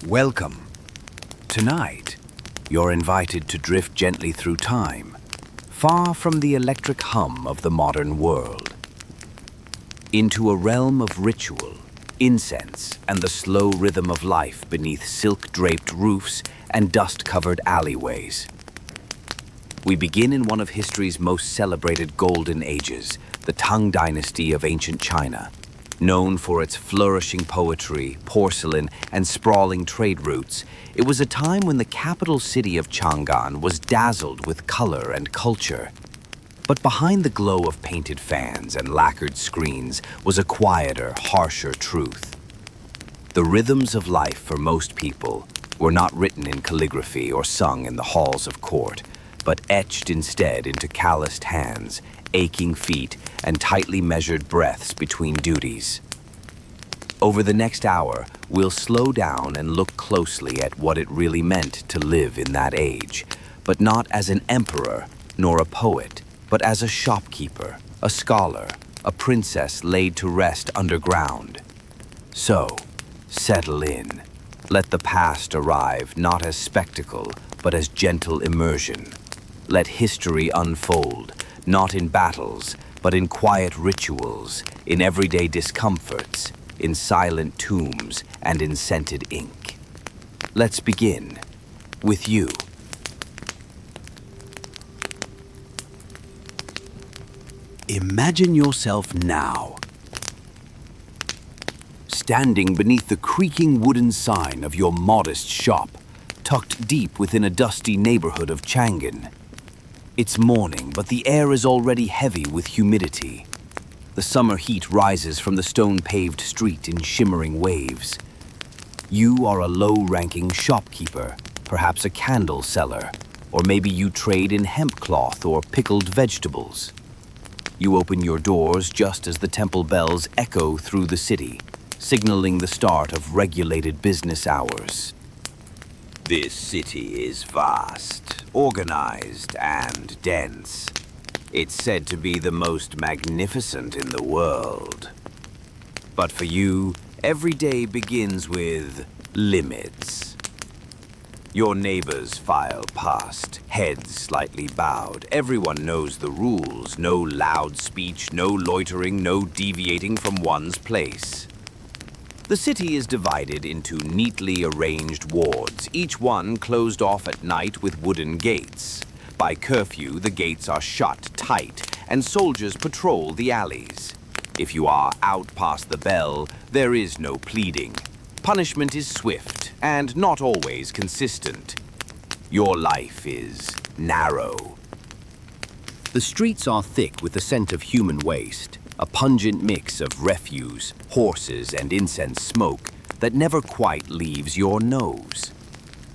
Welcome. Tonight, you're invited to drift gently through time, far from the electric hum of the modern world, into a realm of ritual, incense, and the slow rhythm of life beneath silk-draped roofs and dust-covered alleyways. We begin in one of history's most celebrated golden ages, the Tang Dynasty of ancient China. Known for its flourishing poetry, porcelain, and sprawling trade routes, it was a time when the capital city of Chang'an was dazzled with color and culture. But behind the glow of painted fans and lacquered screens was a quieter, harsher truth. The rhythms of life for most people were not written in calligraphy or sung in the halls of court, but etched instead into calloused hands, aching feet, and tightly measured breaths between duties. Over the next hour, we'll slow down and look closely at what it really meant to live in that age, but not as an emperor nor a poet, but as a shopkeeper, a scholar, a princess laid to rest underground. So, settle in. Let the past arrive not as spectacle, but as gentle immersion. Let history unfold, not in battles, but in quiet rituals, in everyday discomforts, in silent tombs, and in scented ink. Let's begin with you. Imagine yourself now, standing beneath the creaking wooden sign of your modest shop, tucked deep within a dusty neighborhood of Chang'an. It's morning, but the air is already heavy with humidity. The summer heat rises from the stone-paved street in shimmering waves. You are a low-ranking shopkeeper, perhaps a candle seller, or maybe you trade in hemp cloth or pickled vegetables. You open your doors just as the temple bells echo through the city, signaling the start of regulated business hours. This city is vast, organized, and dense. It's said to be the most magnificent in the world. But for you, every day begins with limits. Your neighbors file past, heads slightly bowed. Everyone knows the rules. No loud speech, no loitering, no deviating from one's place. The city is divided into neatly arranged wards, each one closed off at night with wooden gates. By curfew, the gates are shut tight, and soldiers patrol the alleys. If you are out past the bell, there is no pleading. Punishment is swift and not always consistent. Your life is narrow. The streets are thick with the scent of human waste, a pungent mix of refuse, horses, and incense smoke that never quite leaves your nose.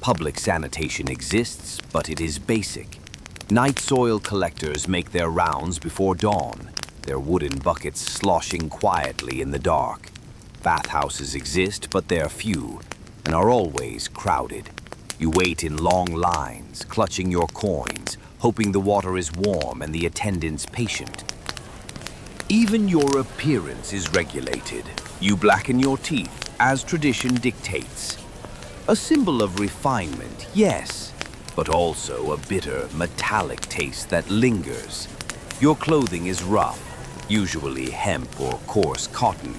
Public sanitation exists, but it is basic. Night soil collectors make their rounds before dawn, their wooden buckets sloshing quietly in the dark. Bathhouses exist, but they're few, and are always crowded. You wait in long lines, clutching your coins, hoping the water is warm and the attendants patient. Even your appearance is regulated. You blacken your teeth, as tradition dictates. A symbol of refinement, yes, but also a bitter, metallic taste that lingers. Your clothing is rough, usually hemp or coarse cotton.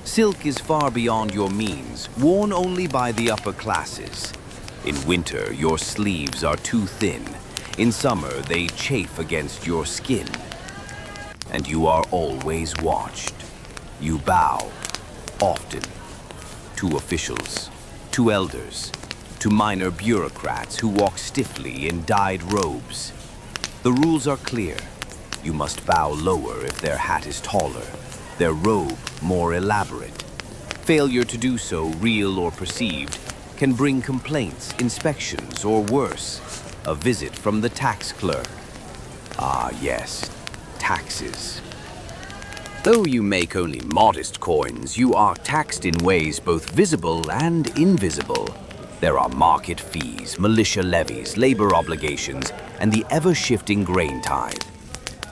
Silk is far beyond your means, worn only by the upper classes. In winter, your sleeves are too thin. In summer, they chafe against your skin. And you are always watched. You bow, often, to officials, to elders, to minor bureaucrats who walk stiffly in dyed robes. The rules are clear. You must bow lower if their hat is taller, their robe more elaborate. Failure to do so, real or perceived, can bring complaints, inspections, or worse, a visit from the tax clerk. Ah, yes. Taxes. Though you make only modest coins, you are taxed in ways both visible and invisible. There are market fees, militia levies, labor obligations, and the ever-shifting grain tithe.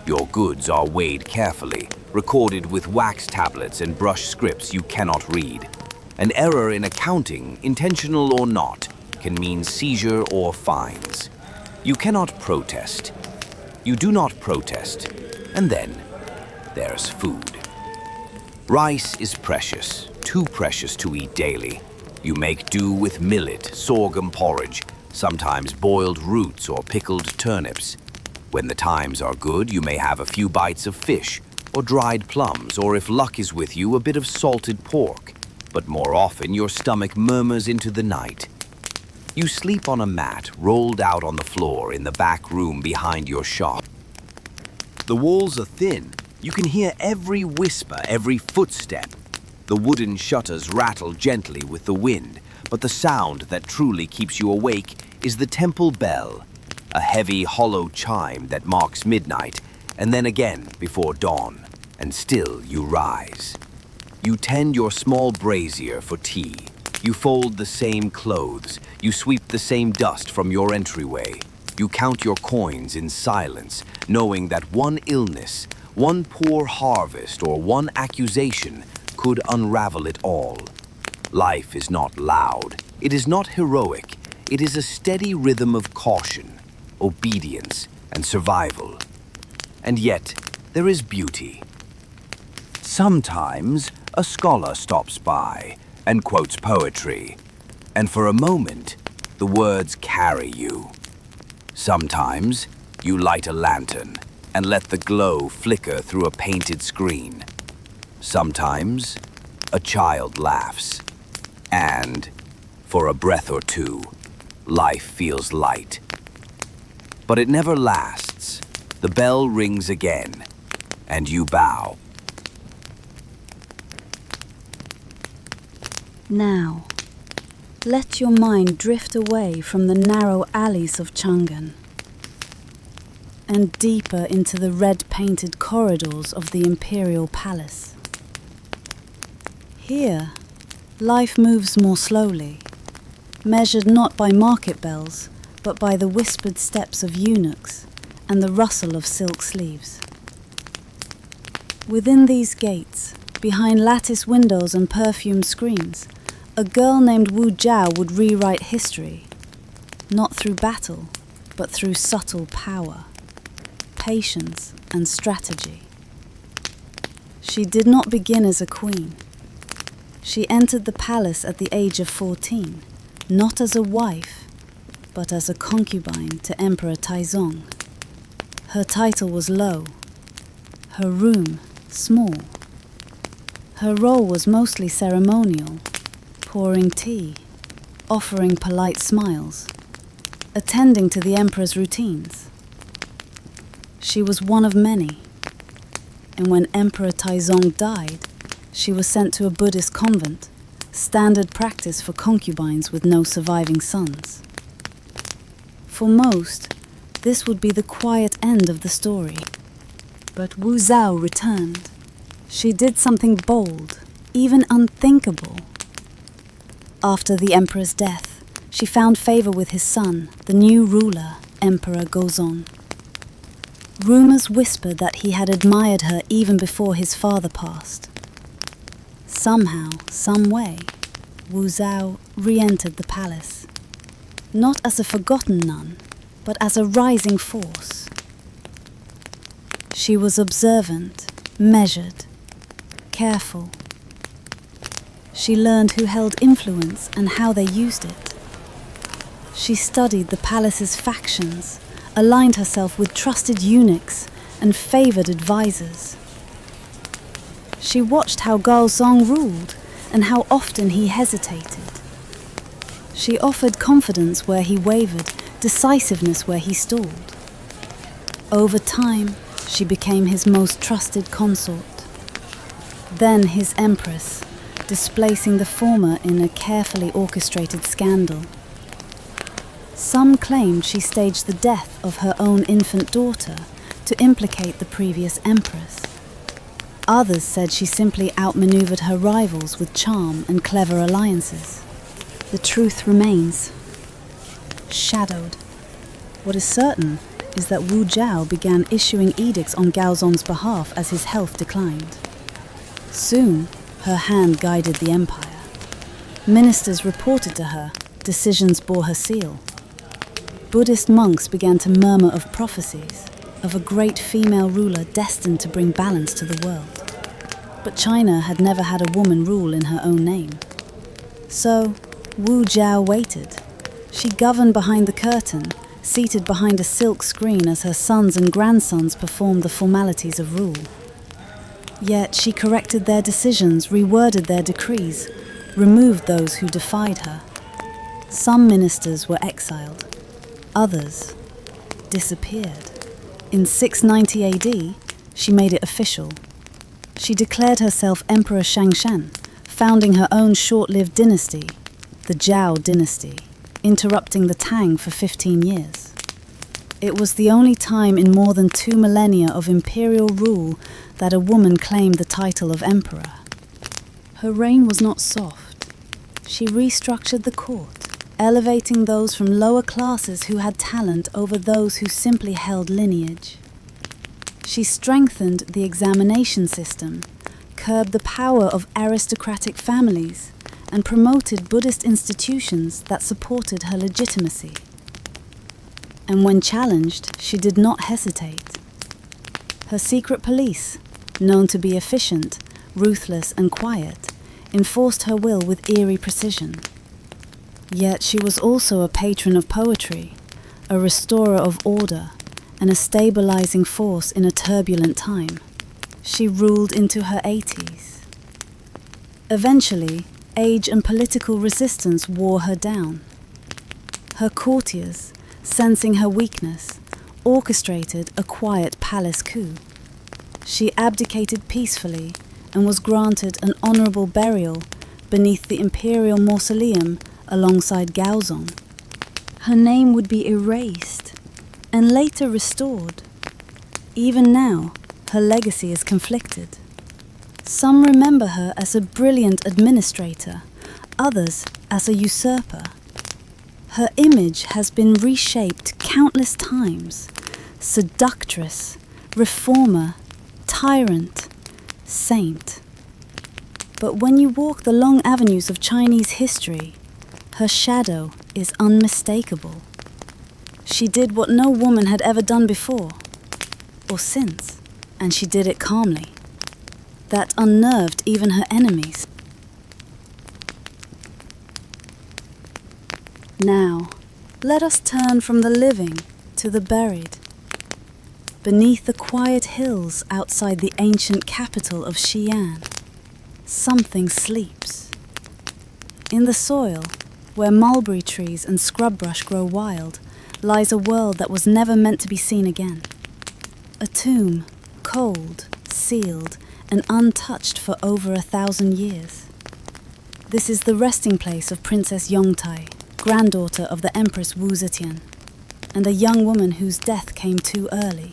Your goods are weighed carefully, recorded with wax tablets and brush scripts you cannot read. An error in accounting, intentional or not, can mean seizure or fines. You cannot protest. You do not protest. And then there's food. Rice is precious, too precious to eat daily. You make do with millet, sorghum porridge, sometimes boiled roots or pickled turnips. When the times are good, you may have a few bites of fish, or dried plums, or if luck is with you, a bit of salted pork. But more often, your stomach murmurs into the night. You sleep on a mat rolled out on the floor in the back room behind your shop. The walls are thin. You can hear every whisper, every footstep. The wooden shutters rattle gently with the wind, but the sound that truly keeps you awake is the temple bell, a heavy, hollow chime that marks midnight, and then again before dawn, and still you rise. You tend your small brazier for tea. You fold the same clothes. You sweep the same dust from your entryway. You count your coins in silence, knowing that one illness, one poor harvest, or one accusation could unravel it all. Life is not loud. It is not heroic. It is a steady rhythm of caution, obedience, and survival. And yet, there is beauty. Sometimes, a scholar stops by and quotes poetry, and for a moment, the words carry you. Sometimes, you light a lantern and let the glow flicker through a painted screen. Sometimes, a child laughs, and, for a breath or two, life feels light. But it never lasts. The bell rings again, and you bow. Now, let your mind drift away from the narrow alleys of Chang'an and deeper into the red-painted corridors of the imperial palace. Here, life moves more slowly, measured not by market bells, but by the whispered steps of eunuchs and the rustle of silk sleeves. Within these gates, behind lattice windows and perfumed screens, a girl named Wu Zetian would rewrite history, not through battle, but through subtle power, patience, and strategy. She did not begin as a queen. She entered the palace at the age of 14, not as a wife, but as a concubine to Emperor Taizong. Her title was low, her room small. Her role was mostly ceremonial, pouring tea, offering polite smiles, attending to the emperor's routines. She was one of many, and when Emperor Taizong died, she was sent to a Buddhist convent, standard practice for concubines with no surviving sons. For most, this would be the quiet end of the story. But Wu Zetian returned. She did something bold, even unthinkable. After the emperor's death, she found favor with his son, the new ruler, Emperor Gozong. Rumors whispered that he had admired her even before his father passed. Somehow, some way, Wu Zetian re-entered the palace, not as a forgotten nun, but as a rising force. She was observant, measured, careful. She learned who held influence and how they used it. She studied the palace's factions, aligned herself with trusted eunuchs and favored advisors. She watched how Gaozong ruled and how often he hesitated. She offered confidence where he wavered, decisiveness where he stalled. Over time, she became his most trusted consort. Then his empress, displacing the former in a carefully orchestrated scandal. Some claimed she staged the death of her own infant daughter to implicate the previous empress. Others said she simply outmaneuvered her rivals with charm and clever alliances. The truth remains shadowed. What is certain is that Wu Zetian began issuing edicts on Gaozong's behalf as his health declined. Soon, her hand guided the empire. Ministers reported to her, decisions bore her seal. Buddhist monks began to murmur of prophecies, of a great female ruler destined to bring balance to the world. But China had never had a woman rule in her own name. So, Wu Zetian waited. She governed behind the curtain, seated behind a silk screen as her sons and grandsons performed the formalities of rule. Yet she corrected their decisions, reworded their decrees, removed those who defied her. Some ministers were exiled. Others disappeared. In 690 AD, she made it official. She declared herself Emperor Shangshan, founding her own short-lived dynasty, the Zhao dynasty, interrupting the Tang for 15 years. It was the only time in more than 2 millennia of imperial rule that a woman claimed the title of emperor. Her reign was not soft. She restructured the court, elevating those from lower classes who had talent over those who simply held lineage. She strengthened the examination system, curbed the power of aristocratic families, and promoted Buddhist institutions that supported her legitimacy. And when challenged, she did not hesitate. Her secret police, known to be efficient, ruthless, and quiet, enforced her will with eerie precision. Yet she was also a patron of poetry, a restorer of order, and a stabilizing force in a turbulent time. She ruled into her 80s. Eventually, age and political resistance wore her down. Her courtiers, sensing her weakness, orchestrated a quiet palace coup. She abdicated peacefully and was granted an honorable burial beneath the imperial mausoleum alongside Gaozong. Her name would be erased and later restored. Even now, her legacy is conflicted. Some remember her as a brilliant administrator, others as a usurper. Her image has been reshaped countless times: seductress, reformer, tyrant, saint. But when you walk the long avenues of Chinese history, her shadow is unmistakable. She did what no woman had ever done before, or since, and she did it calmly. That unnerved even her enemies. Now, let us turn from the living to the buried. Beneath the quiet hills outside the ancient capital of Xi'an, something sleeps. In the soil, where mulberry trees and scrub-brush grow wild, lies a world that was never meant to be seen again. A tomb, cold, sealed, and untouched for over 1,000 years. This is the resting place of Princess Yongtai, granddaughter of the Empress Wu Zetian, and a young woman whose death came too early,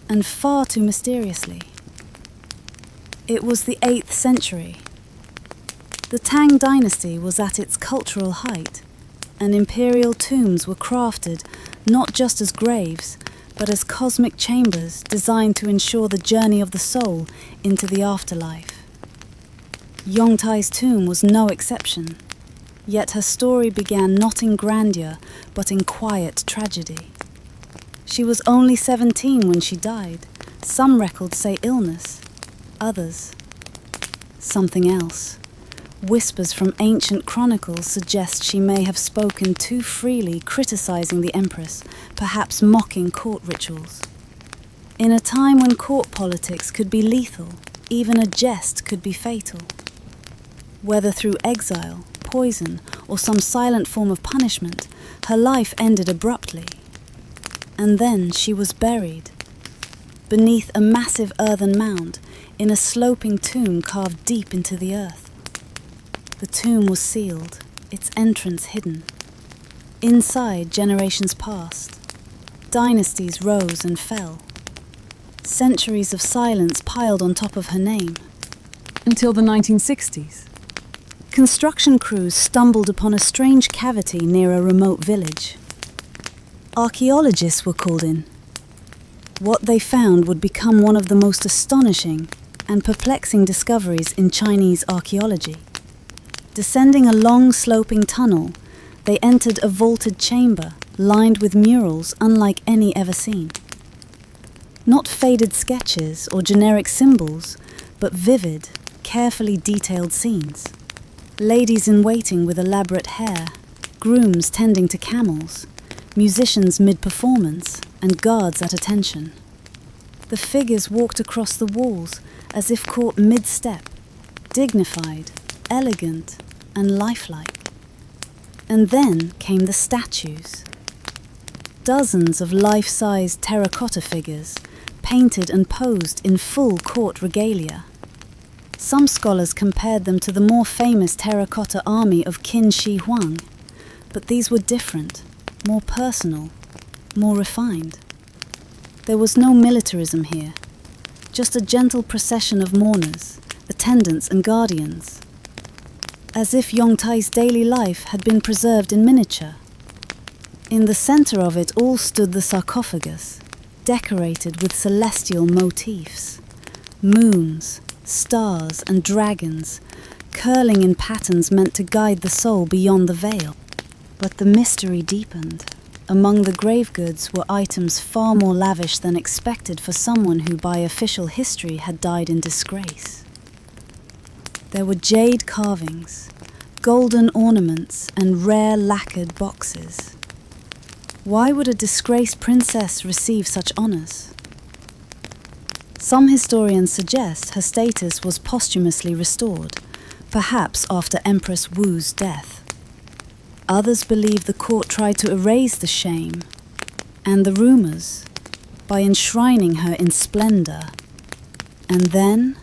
and far too mysteriously. It was the 8th century. The Tang Dynasty was at its cultural height, and imperial tombs were crafted not just as graves, but as cosmic chambers designed to ensure the journey of the soul into the afterlife. Yongtai's tomb was no exception, yet her story began not in grandeur, but in quiet tragedy. She was only 17 when she died. Some records say illness, others something else. Whispers from ancient chronicles suggest she may have spoken too freely, criticizing the empress, perhaps mocking court rituals. In a time when court politics could be lethal, even a jest could be fatal. Whether through exile, poison, or some silent form of punishment, her life ended abruptly. And then she was buried, beneath a massive earthen mound, in a sloping tomb carved deep into the earth. The tomb was sealed, its entrance hidden. Inside, generations passed. Dynasties rose and fell. Centuries of silence piled on top of her name. Until the 1960s. Construction crews stumbled upon a strange cavity near a remote village. Archaeologists were called in. What they found would become one of the most astonishing and perplexing discoveries in Chinese archaeology. Descending a long sloping tunnel, they entered a vaulted chamber lined with murals unlike any ever seen. Not faded sketches or generic symbols, but vivid, carefully detailed scenes. Ladies in waiting with elaborate hair, grooms tending to camels, musicians mid-performance, and guards at attention. The figures walked across the walls as if caught mid-step, dignified, elegant, and lifelike. And then came the statues. Dozens of life-sized terracotta figures, painted and posed in full court regalia. Some scholars compared them to the more famous terracotta army of Qin Shi Huang, but these were different, more personal, more refined. There was no militarism here, just a gentle procession of mourners, attendants and guardians, as if Yongtai's daily life had been preserved in miniature. In the center of it all stood the sarcophagus, decorated with celestial motifs, moons, stars and dragons, curling in patterns meant to guide the soul beyond the veil. But the mystery deepened. Among the grave goods were items far more lavish than expected for someone who by official history had died in disgrace. There were jade carvings, golden ornaments and rare lacquered boxes. Why would a disgraced princess receive such honors? Some historians suggest her status was posthumously restored, perhaps after Empress Wu's death. Others believe the court tried to erase the shame and the rumors by enshrining her in splendor. And then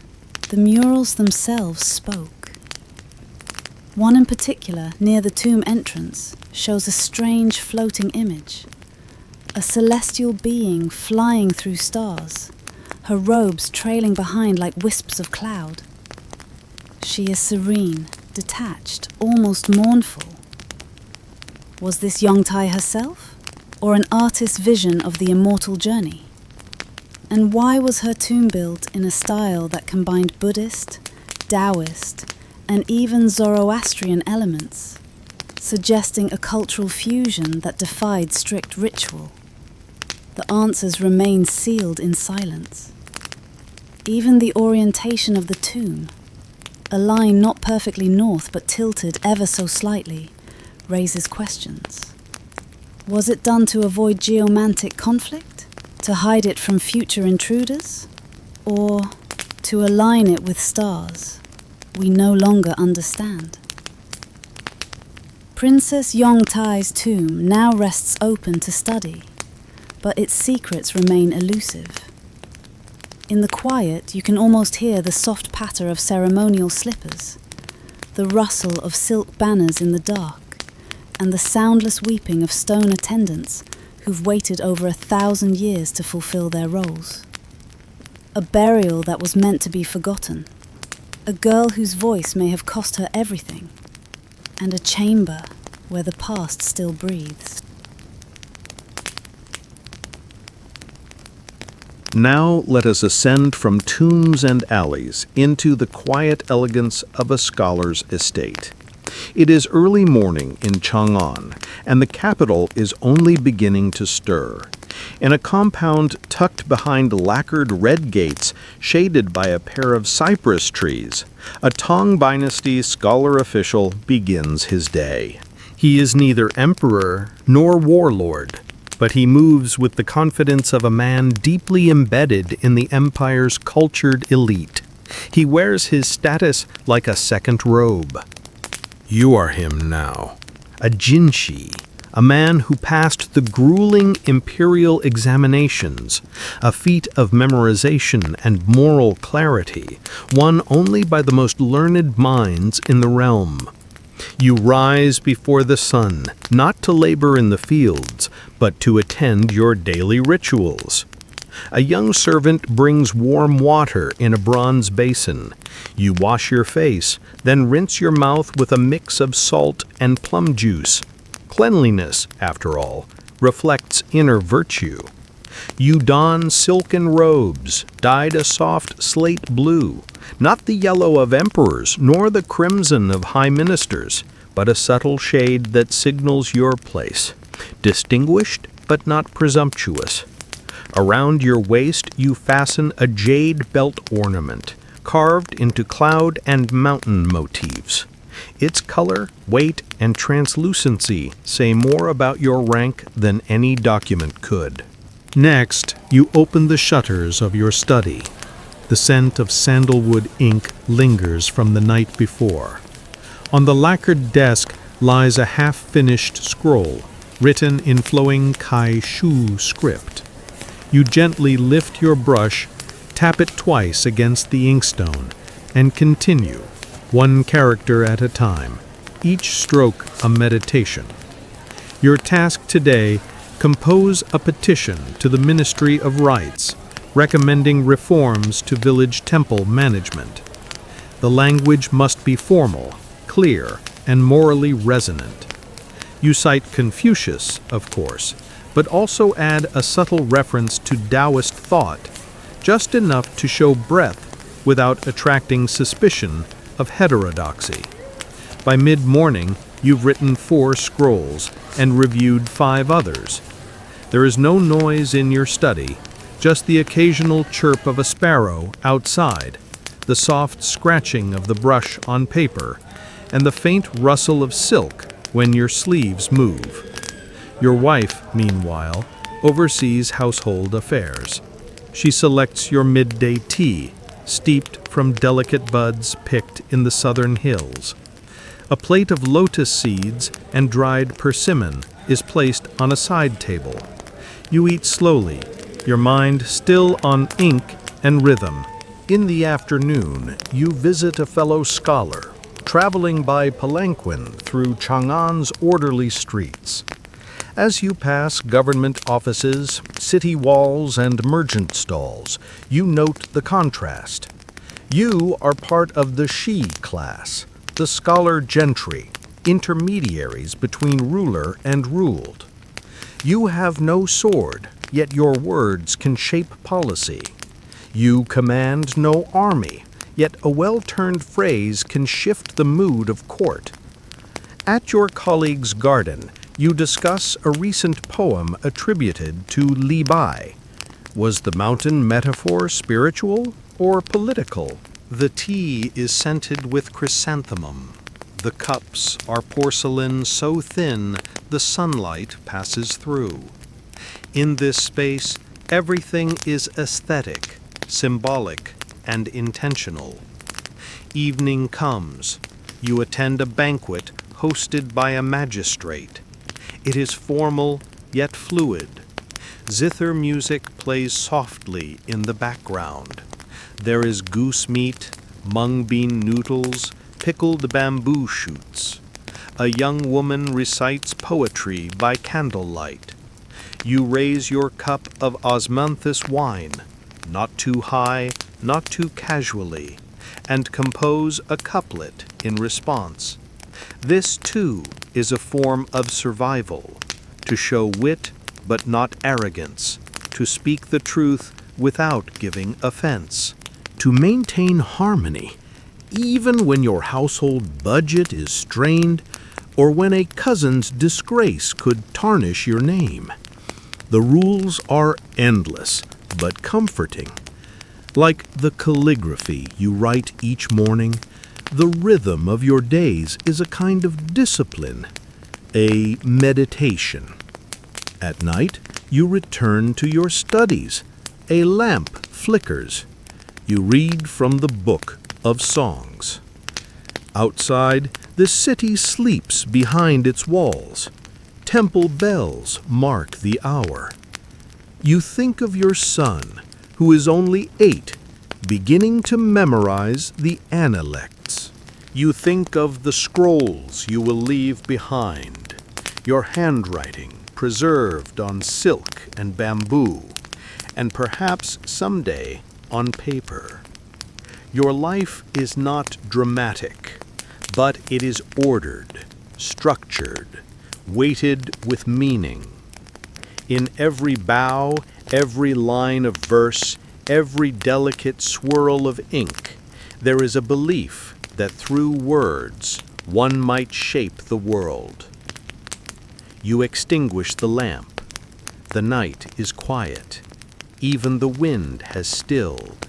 the murals themselves spoke. One in particular, near the tomb entrance, shows a strange floating image. A celestial being flying through stars, her robes trailing behind like wisps of cloud. She is serene, detached, almost mournful. Was this Yongtai herself, or an artist's vision of the immortal journey? And why was her tomb built in a style that combined Buddhist, Taoist, and even Zoroastrian elements, suggesting a cultural fusion that defied strict ritual? The answers remain sealed in silence. Even the orientation of the tomb, a line not perfectly north but tilted ever so slightly, raises questions. Was it done to avoid geomantic conflict? To hide it from future intruders? Or to align it with stars we no longer understand? Princess Yongtai's tomb now rests open to study, but its secrets remain elusive. In the quiet, you can almost hear the soft patter of ceremonial slippers, the rustle of silk banners in the dark, and the soundless weeping of stone attendants who've waited over 1,000 years to fulfill their roles. A burial that was meant to be forgotten, a girl whose voice may have cost her everything, and a chamber where the past still breathes. Now let us ascend from tombs and alleys into the quiet elegance of a scholar's estate. It is early morning in Chang'an, and the capital is only beginning to stir. In a compound tucked behind lacquered red gates, shaded by a pair of cypress trees, a Tang Dynasty scholar official begins his day. He is neither emperor nor warlord, but he moves with the confidence of a man deeply embedded in the empire's cultured elite. He wears his status like a second robe. You are him now, a jinshi, a man who passed the grueling imperial examinations, a feat of memorization and moral clarity, won only by the most learned minds in the realm. You rise before the sun, not to labor in the fields, but to attend your daily rituals. A young servant brings warm water in a bronze basin. You wash your face, then rinse your mouth with a mix of salt and plum juice. Cleanliness, after all, reflects inner virtue. You don silken robes, dyed a soft slate blue, Not the yellow of emperors, nor the crimson of high ministers, but a subtle shade that signals your place, distinguished but not presumptuous. Around your waist you fasten a jade belt ornament, carved into cloud and mountain motifs. Its color, weight, and translucency say more about your rank than any document could. Next, you open the shutters of your study. The scent of sandalwood ink lingers from the night before. On the lacquered desk lies a half-finished scroll, written in flowing Kai-shu script. You gently lift your brush, tap it twice against the inkstone, and continue, one character at a time, each stroke a meditation. Your task today: compose a petition to the Ministry of Rites, recommending reforms to village temple management. The language must be formal, clear, and morally resonant. You cite Confucius, of course, but also add a subtle reference to Taoist thought, just enough to show breadth without attracting suspicion of heterodoxy. By mid-morning, you've written 4 scrolls and reviewed 5 others. There is no noise in your study, just the occasional chirp of a sparrow outside, the soft scratching of the brush on paper, and the faint rustle of silk when your sleeves move. Your wife, meanwhile, oversees household affairs. She selects your midday tea, steeped from delicate buds picked in the southern hills. A plate of lotus seeds and dried persimmon is placed on a side table. You eat slowly, your mind still on ink and rhythm. In the afternoon, you visit a fellow scholar, traveling by palanquin through Chang'an's orderly streets. As you pass government offices, city walls, and merchant stalls, you note the contrast. You are part of the Shi class, the scholar gentry, intermediaries between ruler and ruled. You have no sword, yet your words can shape policy. You command no army, yet a well-turned phrase can shift the mood of court. At your colleague's garden, you discuss a recent poem attributed to Li Bai. Was the mountain metaphor spiritual or political? The tea is scented with chrysanthemum. The cups are porcelain so thin the sunlight passes through. In this space, everything is aesthetic, symbolic, and intentional. Evening comes. You attend a banquet hosted by a magistrate. It is formal, yet fluid. Zither music plays softly in the background. There is goose meat, mung bean noodles, pickled bamboo shoots. A young woman recites poetry by candlelight. You raise your cup of osmanthus wine, not too high, not too casually, and compose a couplet in response. This, too, is a form of survival, to show wit but not arrogance, to speak the truth without giving offense, to maintain harmony, even when your household budget is strained or when a cousin's disgrace could tarnish your name. The rules are endless, but comforting. Like the calligraphy you write each morning, the rhythm of your days is a kind of discipline, a meditation. At night, you return to your studies. A lamp flickers. You read from the book of songs. Outside, the city sleeps behind its walls. Temple bells mark the hour. You think of your son, who is only 8, beginning to memorize the analects. You think of the scrolls you will leave behind, your handwriting preserved on silk and bamboo, and perhaps someday on paper. Your life is not dramatic, but it is ordered, structured, weighted with meaning. In every bow, every line of verse, every delicate swirl of ink, There is a belief that through words one might shape the world. You extinguish the lamp. The night is quiet. Even the wind has stilled.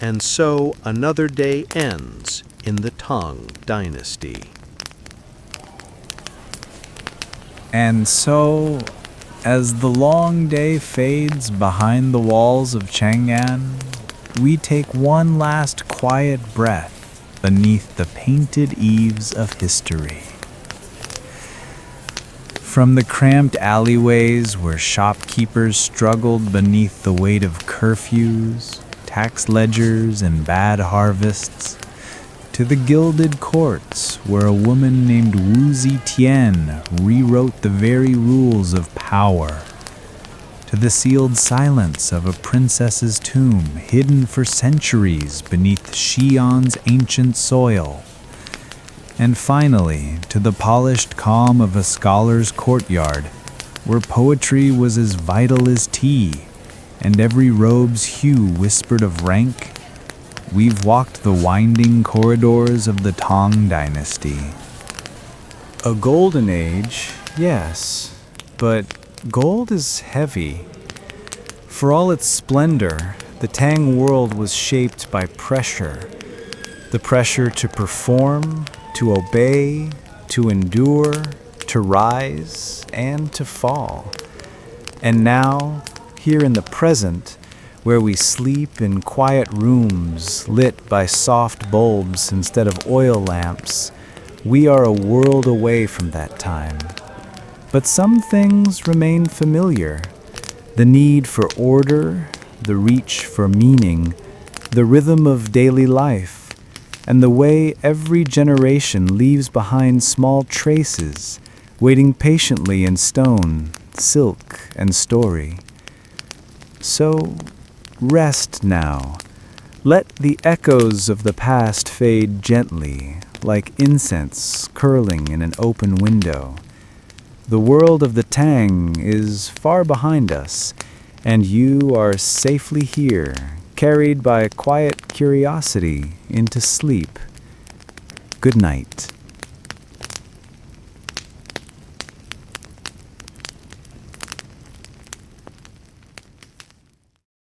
And so another day ends in the Tang Dynasty. And so, as the long day fades behind the walls of Chang'an, we take one last quiet breath beneath the painted eaves of history. From the cramped alleyways where shopkeepers struggled beneath the weight of curfews, tax ledgers, and bad harvests, to the gilded courts where a woman named Wu Zetian rewrote the very rules of power, to the sealed silence of a princess's tomb hidden for centuries beneath Xi'an's ancient soil, and finally to the polished calm of a scholar's courtyard, where poetry was as vital as tea, and every robe's hue whispered of rank. We've walked the winding corridors of the Tang Dynasty. A golden age, yes, but gold is heavy. For all its splendor, the Tang world was shaped by pressure. The pressure to perform, to obey, to endure, to rise, and to fall. And now, here in the present, where we sleep in quiet rooms lit by soft bulbs instead of oil lamps, we are a world away from that time. But some things remain familiar. The need for order, the reach for meaning, the rhythm of daily life, and the way every generation leaves behind small traces, waiting patiently in stone, silk, and story. So, rest now. Let the echoes of the past fade gently, like incense curling in an open window. The world of the Tang is far behind us, and you are safely here, carried by a quiet curiosity into sleep. Good night.